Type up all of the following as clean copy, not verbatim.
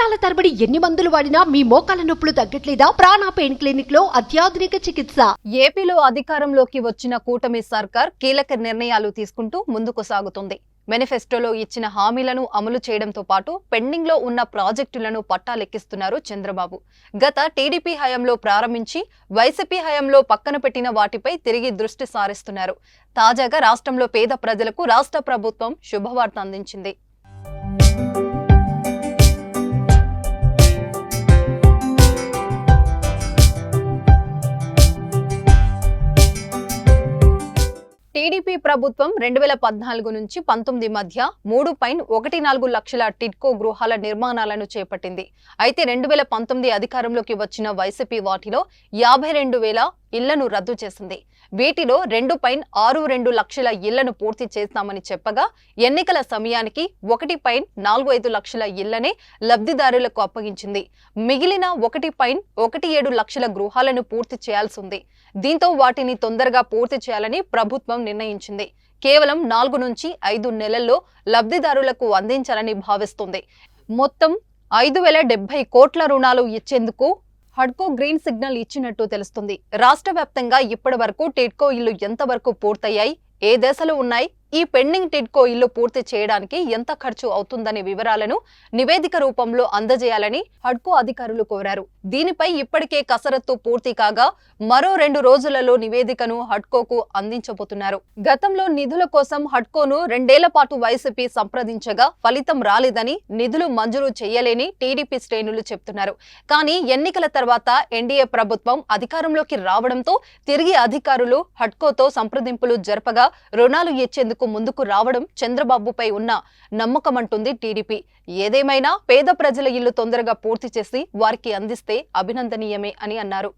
సంవత్సరాల తరబడి ఎన్ని మందులు వాడినా మీ మోకాల నొప్పులు తగ్గట్లేదా? ప్రాణ పెయిన్ క్లినిక్ లో అత్యాధునిక చికిత్స. ఏపీలో అధికారంలోకి వచ్చిన కూటమి సర్కార్ కీలక నిర్ణయాలు తీసుకుంటూ ముందుకు సాగుతుంది. మేనిఫెస్టోలో ఇచ్చిన హామీలను అమలు చేయడంతో పాటు పెండింగ్ లో ఉన్న ప్రాజెక్టులను పట్టాలెక్కిస్తున్నారు చంద్రబాబు. గత టీడీపీ హయాంలో ప్రారంభించి వైసీపీ హయాంలో పక్కన పెట్టిన వాటిపై తిరిగి దృష్టి సారిస్తున్నారు. తాజాగా రాష్ట్రంలో పేద ప్రజలకు రాష్ట్ర ప్రభుత్వం శుభవార్త అందించింది. టీడీపీ ప్రభుత్వం 2014 నుంచి 19 మధ్య 3.14 లక్షల టిడ్కో గృహాల నిర్మాణాలను చేపట్టింది. అయితే 2019 అధికారంలోకి వచ్చిన వైసీపీ వాటిలో 52,000 ఇళ్లను రద్దు చేసింది. వీటిలో 2.62 లక్షల ఇళ్లను పూర్తి చేస్తామని చెప్పగా ఎన్నికల సమయానికి 1.45 లక్షల ఇళ్లనే లబ్ధిదారులకు అప్పగించింది. మిగిలిన 1.17 లక్షల గృహాలను పూర్తి చేయాల్సి ఉంది. దీంతో వాటిని తొందరగా పూర్తి చేయాలని ప్రభుత్వం నిర్ణయించింది. కేవలం 4 నుంచి 5 నెలల్లో లబ్ధిదారులకు అందించాలని భావిస్తుంది. మొత్తం 5,070 కోట్ల రుణాలు ఇచ్చేందుకు హడ్కో గ్రీన్ సిగ్నల్ ఇచ్చినట్టు తెలుస్తుంది. రాష్ట్ర వ్యాప్తంగా ఇప్పటి వరకు టిడ్కో ఇళ్లు ఎంతవరకు పూర్తయ్యాయి, ఏ దశలో ఉన్నాయి, ఈ పెండింగ్ టిడ్కో ఇల్లు పూర్తి చేయడానికి ఎంత ఖర్చు అవుతుందనే వివరాలను నివేదిక రూపంలో అందజేయాలని హడ్కో అధికారులు కోరారు. దీనిపై ఇప్పటికే కసరత్తు పూర్తి కాగా మరో 2 రోజులలో నివేదికను హడ్కోకు అందించబోతున్నారు. గతంలో నిధుల కోసం హడ్కోను 2 ఏళ్ల పాటు వైసీపీ సంప్రదించగా ఫలితం రాలేదని, నిధులు మంజూరు చేయలేని టీడీపీ శ్రేణులు చెప్తున్నారు. కానీ ఎన్నికల తర్వాత ఎన్డీఏ ప్రభుత్వం అధికారంలోకి రావడంతో తిరిగి అధికారులు హడ్కోతో సంప్రదింపులు జరపగా రుణాలు ఇచ్చేందుకు ముందుకు రావడం చంద్రబాబుపై ఉన్న నమ్మకమంటుంది టీడీపీ. ఏదేమైనా పేద ప్రజల ఇల్లు తొందరగా పూర్తి చేసి వారికి అందిస్తే అభినందనీయమే అని అన్నారు.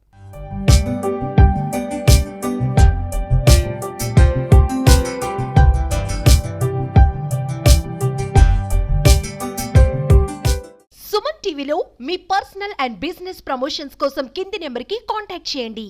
సుమన్ టీవీలో మీ పర్సనల్ అండ్ బిజినెస్ ప్రమోషన్స్ కోసం కింది నెంబర్కి కాంటాక్ట్ చేయండి.